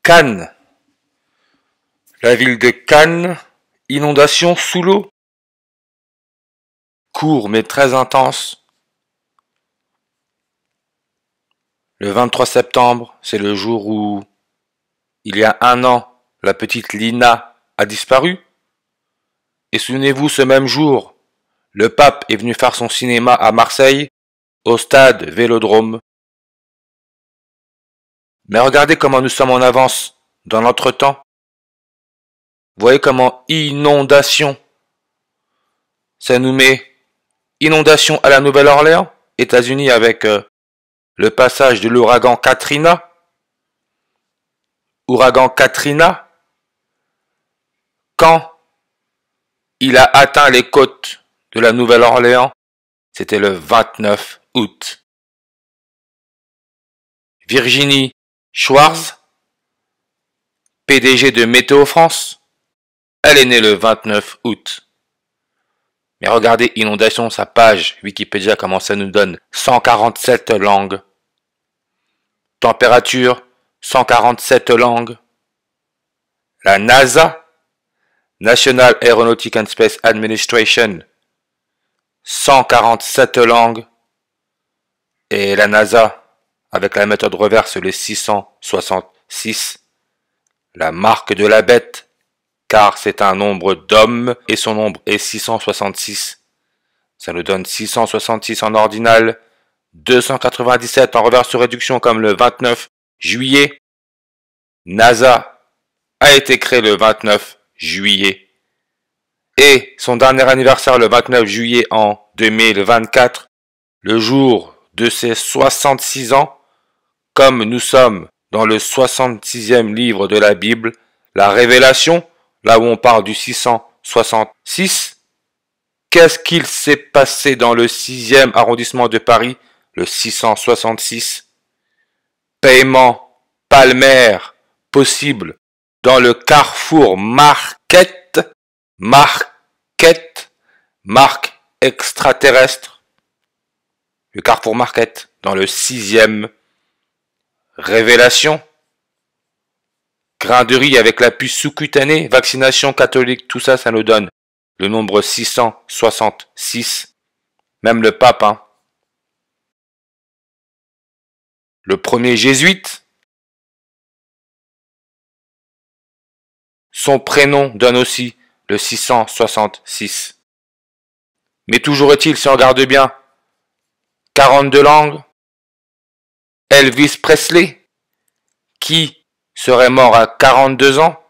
Cannes. La ville de Cannes, inondation sous l'eau. Court mais très intense. Le 23 septembre, c'est le jour où, il y a 1 an, la petite Lina a disparu. Et souvenez-vous, ce même jour, le pape est venu faire son cinéma à Marseille, au stade Vélodrome. Mais regardez comment nous sommes en avance dans l'entretemps. Voyez comment inondation, ça nous met inondation à la Nouvelle-Orléans, États-Unis avec le passage de l'ouragan Katrina. Ouragan Katrina, quand il a atteint les côtes de la Nouvelle-Orléans, c'était le 29 août. Virginie Schwarz, PDG de Météo France, elle est née le 29 août. Mais regardez, inondation, sa page Wikipédia, comment ça nous donne 147 langues. Température, 147 langues. La NASA, National Aeronautic and Space Administration, 147 langues. Et la NASA, avec la méthode reverse, le 666, la marque de la bête, car c'est un nombre d'hommes et son nombre est 666. Ça nous donne 666 en ordinal, 297 en reverse sur réduction comme le 29 juillet. NASA a été créé le 29 juillet. Et son dernier anniversaire le 29 juillet en 2024, le jour de ses 66 ans, comme nous sommes dans le 66e livre de la Bible, la Révélation, là où on parle du 666, qu'est-ce qu'il s'est passé dans le 6e arrondissement de Paris, le 666? Paiement palmaire possible dans le Carrefour Market, marque extraterrestre, le Carrefour Market, dans le 6e, Révélation, grain de riz avec la puce sous-cutanée, vaccination catholique, tout ça, ça nous donne le nombre 666, même le pape, hein. Le premier jésuite, son prénom donne aussi le 666. Mais toujours est-il, si on regarde bien, 42 langues, Elvis Presley, qui serait mort à 42 ans.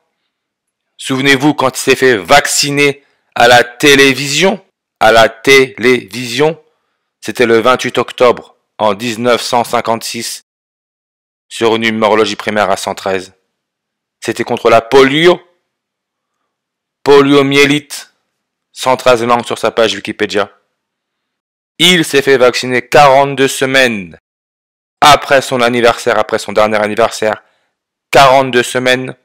Souvenez-vous quand il s'est fait vacciner à la télévision, c'était le 28 octobre en 1956, sur une numérologie primaire à 113. C'était contre la poliomyélite, 113 langues sur sa page Wikipédia. Il s'est fait vacciner 42 semaines après son anniversaire, après son dernier anniversaire. 42 semaines.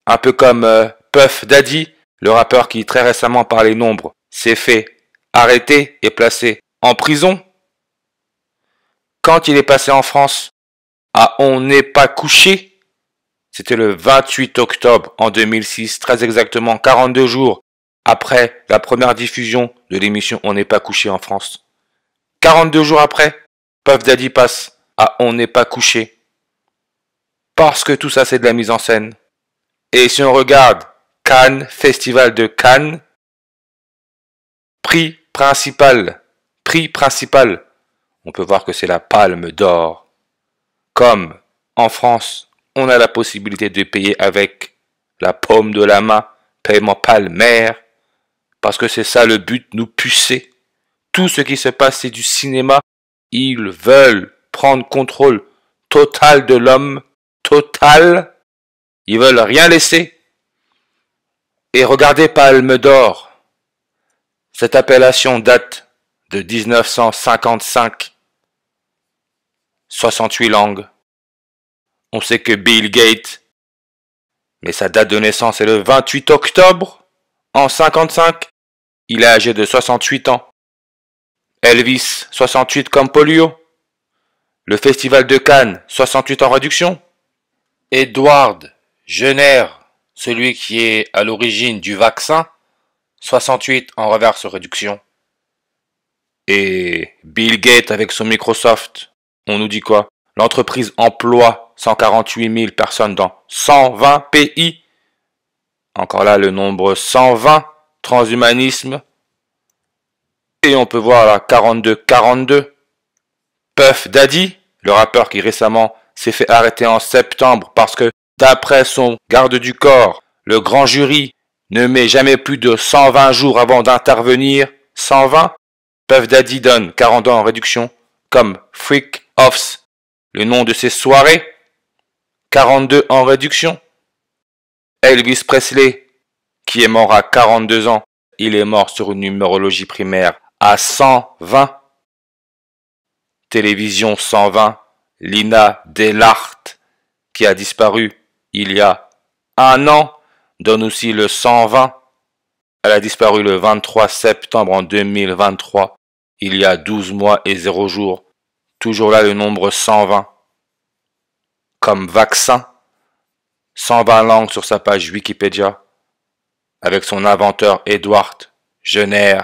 Un peu comme Puff Daddy, le rappeur qui très récemment par les nombres s'est fait arrêter et placé en prison. Quand il est passé en France à On n'est pas couché, c'était le 28 octobre en 2006, très exactement 42 jours après la première diffusion de l'émission On n'est pas couché en France. 42 jours après, Puff Daddy passe à On n'est pas couché. Parce que tout ça c'est de la mise en scène. Et si on regarde Cannes, Festival de Cannes, prix principal, on peut voir que c'est la Palme d'Or. Comme en France, on a la possibilité de payer avec la paume de la main, paiement palmaire, parce que c'est ça le but, nous pucer. Tout ce qui se passe, c'est du cinéma. Ils veulent prendre contrôle total de l'homme, total. Ils veulent rien laisser. Et regardez Palme d'Or. Cette appellation date de 1955. 68 langues. On sait que Bill Gates, mais sa date de naissance est le 28 octobre en 55. Il est âgé de 68 ans. Elvis, 68 comme polio. Le Festival de Cannes, 68 en réduction. Edward Jenner, celui qui est à l'origine du vaccin, 68 en reverse réduction. Et Bill Gates avec son Microsoft, on nous dit quoi? L'entreprise emploie 148 000 personnes dans 120 pays. Encore là, le nombre 120, transhumanisme. Et on peut voir là, 42-42. Puff Daddy, le rappeur qui récemment s'est fait arrêter en septembre parce que, d'après son garde du corps, le grand jury ne met jamais plus de 120 jours avant d'intervenir. 120, Puff Daddy donne 40 ans en réduction, comme Freak Offs, le nom de ses soirées. 42 en réduction. Elvis Presley, qui est mort à 42 ans, il est mort sur une numérologie primaire à 120. Télévision 120, Lina Delart, qui a disparu il y a un an, donne aussi le 120. Elle a disparu le 23 septembre en 2023, il y a 12 mois et 0 jours. Toujours là le nombre 120. Comme vaccin, 120 langues sur sa page Wikipédia, avec son inventeur Edward Jenner.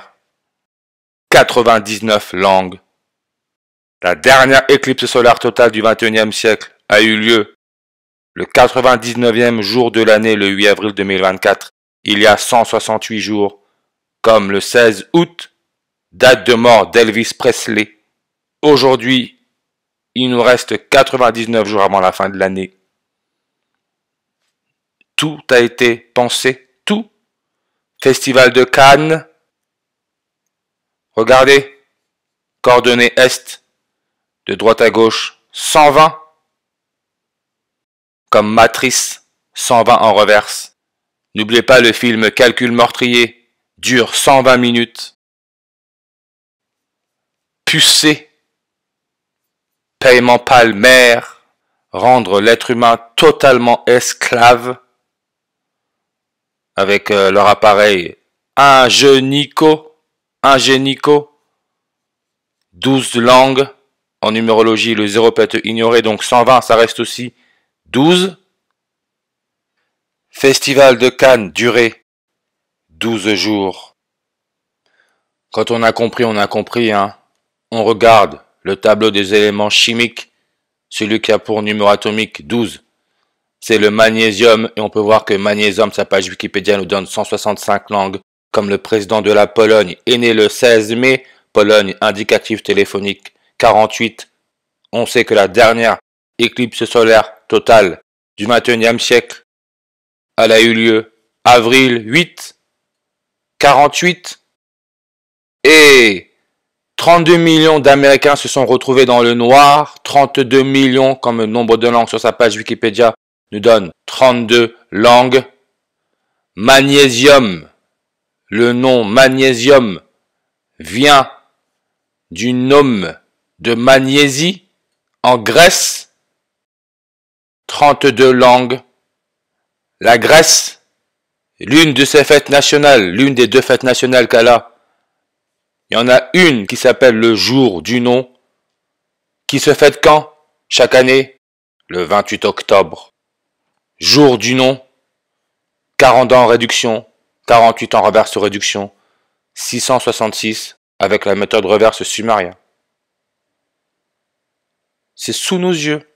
99 langues. La dernière éclipse solaire totale du XXIe siècle a eu lieu le 99e jour de l'année, le 8 avril 2024, il y a 168 jours, comme le 16 août, date de mort d'Elvis Presley. Aujourd'hui, il nous reste 99 jours avant la fin de l'année. Tout a été pensé, tout. Festival de Cannes. Regardez, coordonnées Est, de droite à gauche, 120. Comme Matrice, 120 en reverse. N'oubliez pas le film Calcul meurtrier, dure 120 minutes. Pucé, paiement palmaire, rendre l'être humain totalement esclave, avec leur appareil ingénico, 12 langues, en numérologie le 0 peut être ignoré, donc 120 ça reste aussi 12. Festival de Cannes, durée 12 jours. Quand on a compris, hein. On regarde le tableau des éléments chimiques, celui qui a pour numéro atomique 12. C'est le magnésium, et on peut voir que magnésium, sa page Wikipédia nous donne 165 langues, comme le président de la Pologne est né le 16 mai, Pologne, indicatif téléphonique 48. On sait que la dernière éclipse solaire totale du XXIe siècle, elle a eu lieu avril 8, 48, et 32 millions d'Américains se sont retrouvés dans le noir. 32 millions, comme le nombre de langues sur sa page Wikipédia nous donne 32 langues. Magnésium, le nom magnésium vient du nom de Magnésie en Grèce. 32 langues. La Grèce, l'une de ses fêtes nationales, l'une des deux fêtes nationales qu'elle a, il y en a une qui s'appelle le jour du nom, qui se fête quand? Chaque année? Le 28 octobre. Jour du nom, 40 ans en réduction, 48 en reverse réduction, 666 avec la méthode reverse sumérien. C'est sous nos yeux.